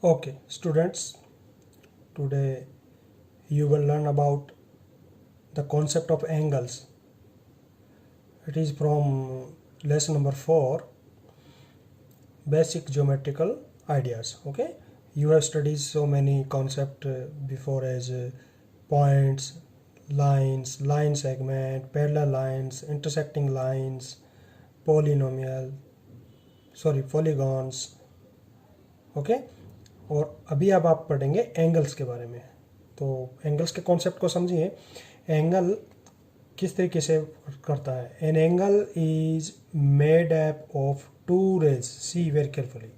Okay, students, today you will learn about the concept of angles. It is from lesson number 4, basic geometrical ideas. Okay, you have studied so many concepts before as points, lines, line segment, parallel lines, intersecting lines, polynomial, polygons. Okay और अभी अब आप पढ़ेंगे angles के बारे में। तो angles के कॉन्सेप्ट को समझिए। एंगल किस तरीके से करता है। An angle is made up of two rays, see very carefully.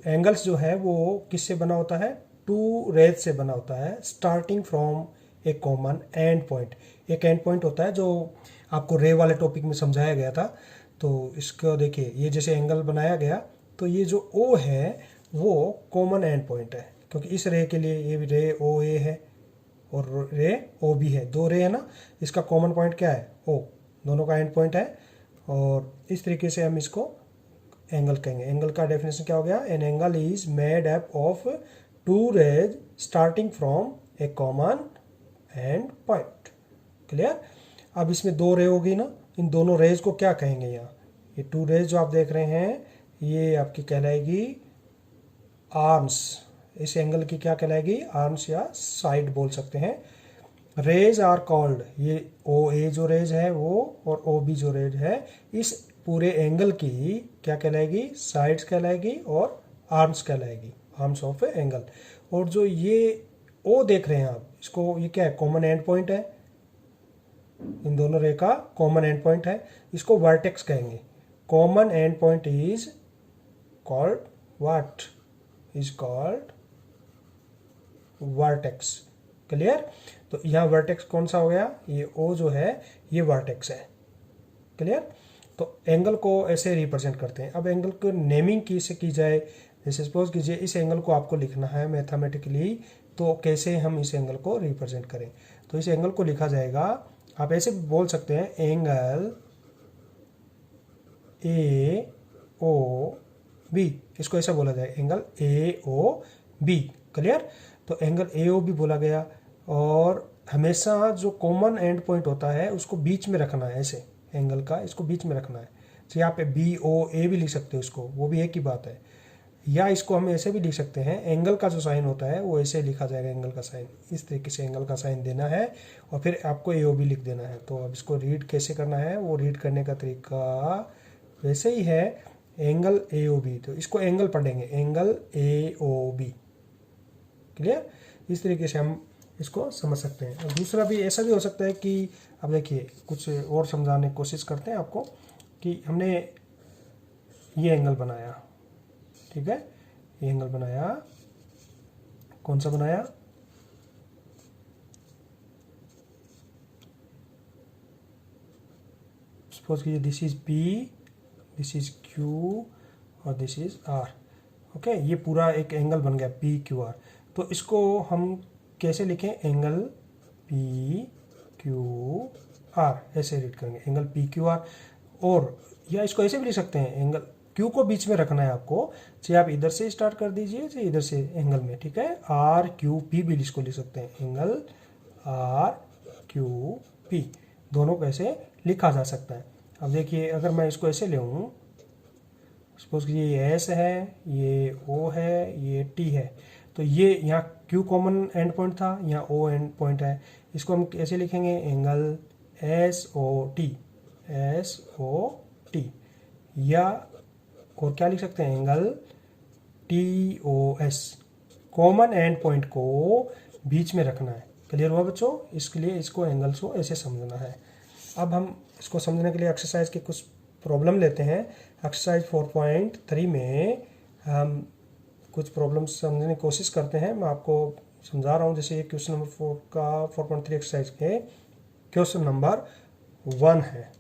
Angles जो है वो किससे बना होता है, टू रेज से बना होता है, starting from a common end point. एक एंड पॉइंट होता है जो आपको रे वाले टॉपिक में समझाया गया था। तो इसको देखिए, ये जैसे एंगल बनाया गया तो ये जो ओ है वो कॉमन एंड पॉइंट है, क्योंकि इस रे के लिए ये रे ओ ए है और रे ओ बी है, दो रे है ना। इसका कॉमन पॉइंट क्या है, ओ, दोनों का एंड पॉइंट है। और इस तरीके से हम इसको एंगल कहेंगे। एंगल का डेफिनेशन क्या हो गया, an angle is made up of two rays starting from a common end point. Clear. अब इसमें दो रे होगी ना, इन दोनों रेज को क्या कहेंगे, यहाँ ये टू रेज जो आप देख रहे हैं ये आपकी कहलाएगी आर्म्स। इस एंगल की क्या कहलाएगी, आर्म्स या साइड बोल सकते हैं। रेज आर कॉल्ड, ये ओ ए जो रेज है वो और ओ बी जो रेज है, इस पूरे एंगल की क्या कहलाएगी, साइड्स कहलाएगी और आर्म्स कहलाएगी, आर्म्स ऑफ एंगल। और जो ये ओ देख रहे हैं आप, इसको ये क्या है, कॉमन एंड पॉइंट है। इन दोनों रे का कॉमन एंड पॉइंट है, इसको वर्टेक्स कहेंगे। Common end point is called what, is called vertex. Clear. तो यहाँ वर्टेक्स कौन सा हो गया, ये ओ जो है ये वर्टेक्स है। क्लियर। तो एंगल को ऐसे रिप्रेजेंट करते हैं। अब एंगल को नेमिंग कैसे की जाए, जैसे सपोज कीजिए इस एंगल को आपको लिखना है मैथमेटिकली, तो कैसे हम इस एंगल को रिप्रेजेंट करें। तो इस एंगल को लिखा जाएगा, आप ऐसे बोल सकते हैं, एंगल ए ओ बी, इसको ऐसा बोला जाए, angle A O B. Clear. तो एंगल ए ओ बी बोला गया, और हमेशा जो कॉमन एंड पॉइंट होता है उसको बीच में रखना है, ऐसे एंगल का इसको बीच में रखना है। तो यहाँ पे बी ओ ए भी लिख सकते हो इसको, वो भी एक ही बात है। या इसको हम ऐसे भी लिख सकते हैं, एंगल का जो साइन होता है वो ऐसे लिखा जाएगा, एंगल का साइन इस तरीके से एंगल का साइन देना है और फिर आपको ए ओ बी लिख देना है। तो अब इसको रीड कैसे करना है, वो रीड करने का तरीका वैसे ही है, एंगल ए ओ बी। तो इसको एंगल पढ़ेंगे, angle A O B. Clear. इस तरीके से हम इसको समझ सकते हैं। और दूसरा भी ऐसा भी हो सकता है कि अब देखिए कुछ और समझाने की कोशिश करते हैं आपको, कि हमने ये एंगल बनाया, ठीक है, ये एंगल बनाया, कौन सा बनाया, सपोज कीजिए this is P, this is Q और दिस इज आर। ओके, ये पूरा एक एंगल बन गया पी क्यू आर। तो इसको हम कैसे लिखें, एंगल पी क्यू आर, ऐसे रीड करेंगे, एंगल पी क्यू आर। और या इसको ऐसे भी लिख सकते हैं, एंगल क्यू को बीच में रखना है आपको, चाहे आप इधर से स्टार्ट कर दीजिए चाहे इधर से एंगल में, ठीक है, आर क्यू पी भी इसको लिख सकते हैं, एंगल आर क्यू पी, दोनों को ऐसे लिखा जा सकता है। अब देखिए अगर मैं इसको ऐसे ले लूँ, सपोज कि ये एस है, ये ओ है, ये टी है, तो ये यहाँ क्यू कॉमन एंड पॉइंट था, यहाँ ओ एंड पॉइंट है, इसको हम कैसे लिखेंगे, angle S O T, S O T. या और क्या लिख सकते हैं, angle T O S. Common end point को बीच में रखना है। क्लियर हुआ बच्चों, इसके लिए इसको एंगल्स को ऐसे समझना है। अब हम इसको समझने के लिए एक्सरसाइज के कुछ प्रॉब्लम लेते हैं। एक्सरसाइज 4.3 में हम कुछ प्रॉब्लम समझने की कोशिश करते हैं। मैं आपको समझा रहा हूँ। जैसे ये क्वेश्चन नंबर 4 का 4.3 एक्सरसाइज के क्वेश्चन नंबर 1 है।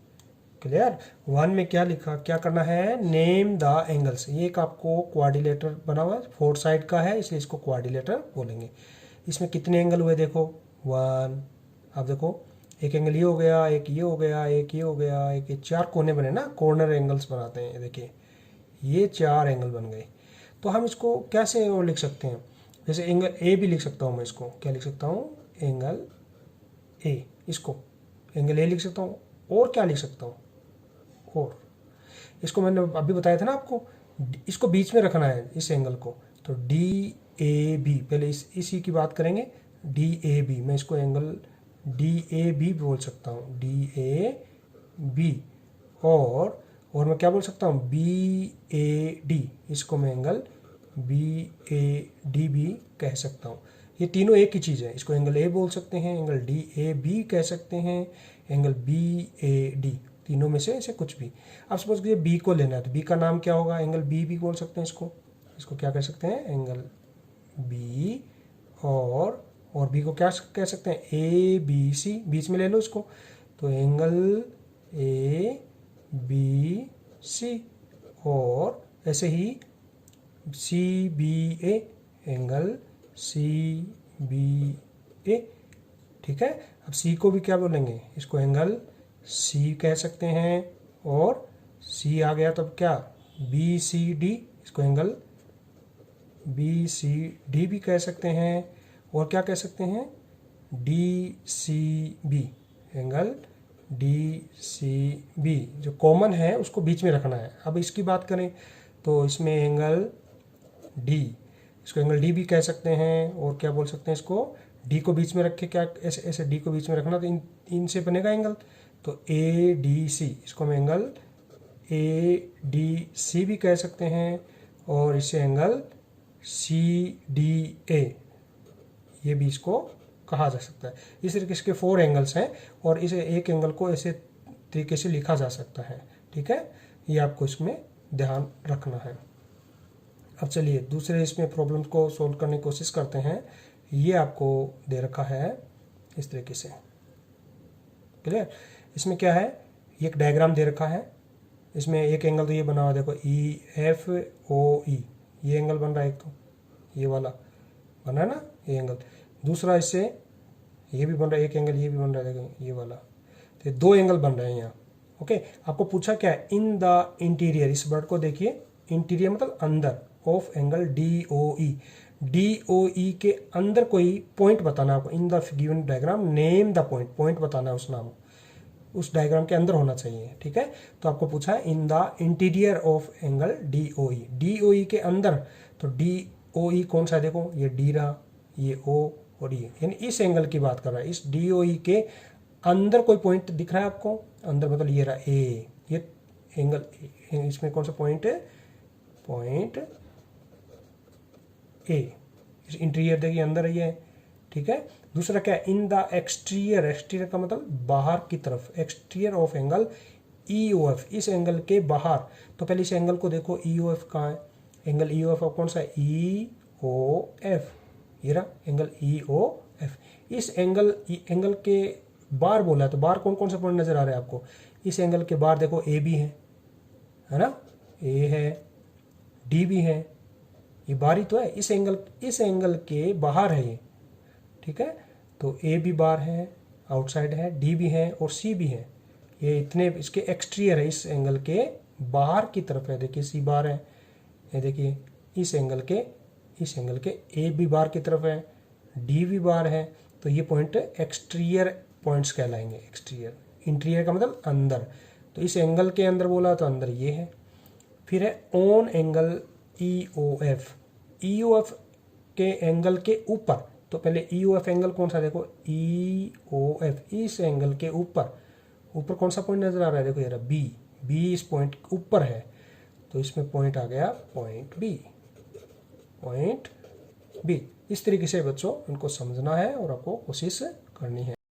क्लियर। 1 में क्या लिखा, क्या करना है, नेम द एंगल्स। ये एक आपको क्वाड्रिलेटर बना हुआ है, 4 साइड का है, इसलिए इसको क्वाड्रिलेटर बोलेंगे। इसमें कितने एंगल हुए, देखो 1। अब देखो एक एंगल ये हो गया, एक ये हो गया, एक ये हो गया, एक ये 4 कोने बने ना, कॉर्नर एंगल्स बनाते हैं। देखिए ये 4 एंगल बन गए। तो हम इसको कैसे और लिख सकते हैं, जैसे एंगल ए भी लिख सकता हूँ मैं, इसको क्या लिख सकता हूँ, एंगल ए, इसको एंगल ए लिख सकता हूँ। और क्या लिख सकता हूँ, और इसको मैंने अभी बताया था ना आपको, इसको बीच में रखना है इस एंगल को, तो डी ए बी, पहले इसी की बात करेंगे, डी ए बी, मैं इसको एंगल डी ए बी बोल सकता हूँ, डी ए बी। और मैं क्या बोल सकता हूँ, बी ए डी, इसको मैं एंगल बी ए डी भी कह सकता हूँ। ये तीनों एक ही चीज़ है, इसको एंगल ए बोल सकते हैं, एंगल डी ए बी कह सकते हैं, एंगल बी ए डी, तीनों में से ऐसे कुछ भी। अब सपोज कीजिए बी को लेना है, तो बी का नाम क्या होगा, एंगल बी भी बोल सकते हैं इसको क्या कह सकते हैं, एंगल बी। और बी को क्या कह सकते हैं, ए बी सी, बीच में ले लो इसको, तो एंगल ए बी सी। और ऐसे ही C B A, angle C B A, ठीक है। अब सी को भी क्या बोलेंगे, इसको एंगल सी कह सकते हैं, और सी आ गया तब क्या, बी सी डी, इसको एंगल बी सी डी भी कह सकते हैं। और क्या कह सकते हैं, D C B, angle D C B, जो कॉमन है उसको बीच में रखना है। अब इसकी बात करें तो इसमें एंगल डी, इसको एंगल डी भी कह सकते हैं। और क्या बोल सकते हैं, इसको डी को बीच में रख के क्या, ऐसे ऐसे डी को बीच में रखना, तो इनसे बनेगा एंगल, तो ए डी सी, इसको हम एंगल ए डी सी भी कह सकते हैं। और इसे एंगल सी डी ए, ये भी इसको कहा जा सकता है। इस तरीके से 4 एंगल्स हैं, और इसे एक एंगल को ऐसे तरीके से लिखा जा सकता है, ठीक है। ये आपको इसमें ध्यान रखना है। अब चलिए दूसरे इसमें प्रॉब्लम को सोल्व करने की कोशिश करते हैं। ये आपको दे रखा है इस तरीके से, क्लियर। इसमें क्या है, ये एक डायग्राम दे रखा है, इसमें एक एंगल तो ये बना हुआ देखो, ई एफ ओ ई, ये एंगल बन रहा है, एक तो ये वाला बना है ना ये एंगल, दूसरा इससे ये भी बन रहा है एक एंगल, ये भी बन रहा है देखो ये वाला, तो 2 एंगल बन रहे हैं यहाँ, ओके। आपको पूछा क्या है, इन द इंटीरियर, इस वर्ड को देखिए, इंटीरियर मतलब अंदर, of angle D O E, D O E के अंदर कोई पॉइंट बताना आपको, in the given diagram name the point, point बताना है, उस नाम उस डायग्राम के अंदर होना चाहिए, ठीक है। तो आपको पूछा है in the interior of angle D O E, D O E के अंदर, तो डी ओ ई कौन सा है, देखो ये डी रहा, ये ओ और ये, यानी इस एंगल की बात कर रहा है। इस डी ओ ई के अंदर कोई पॉइंट दिख रहा है आपको, अंदर मतलब ये रहा ए, ये एंगल, इसमें कौन सा पॉइंट है, पॉइंट ए, इंटीरियर देखिए अंदर ही है, ठीक है। दूसरा क्या है, इन द एक्सटीरियर, एक्सटीरियर का मतलब बाहर की तरफ, exterior of angle E O F, इस एंगल के बाहर। तो पहले इस एंगल को देखो, ई ओ एफ कहाँ है, एंगल ई ओ एफ कौन सा है, ई ओ एफ, ये रहा एंगल ई ओ एफ। इस एंगल के बाहर बोला है, तो बाहर कौन कौन से पॉइंट नजर आ रहे हैं आपको, इस एंगल के बाहर देखो ए भी है ना, ए है, डी भी है, ये बाहर ही तो है, इस एंगल के बाहर है ये, ठीक है। तो ए भी बाहर है, आउटसाइड है, डी भी है और सी भी है, ये इतने इसके एक्सटीरियर है, इस एंगल के बाहर की तरफ है, देखिए सी बाहर है, ये देखिए इस एंगल के ए भी बाहर की तरफ है, डी भी बाहर है, तो ये पॉइंट एक्सटीरियर पॉइंट्स कहलाएंगे। एक्सटीरियर, इंटीरियर का मतलब अंदर, तो इस एंगल के अंदर बोला तो अंदर ये है। फिर है on angle E O F, E O F के एंगल के ऊपर, तो पहले ई ओ एफ एंगल कौन सा, देखो ई ओ एफ, इस एंगल के ऊपर कौन सा पॉइंट नजर आ रहा है, देखो ये रहा बी, बी इस पॉइंट के ऊपर है, तो इसमें पॉइंट आ गया पॉइंट बी, पॉइंट बी। इस तरीके से बच्चों इनको समझना है और आपको कोशिश करनी है।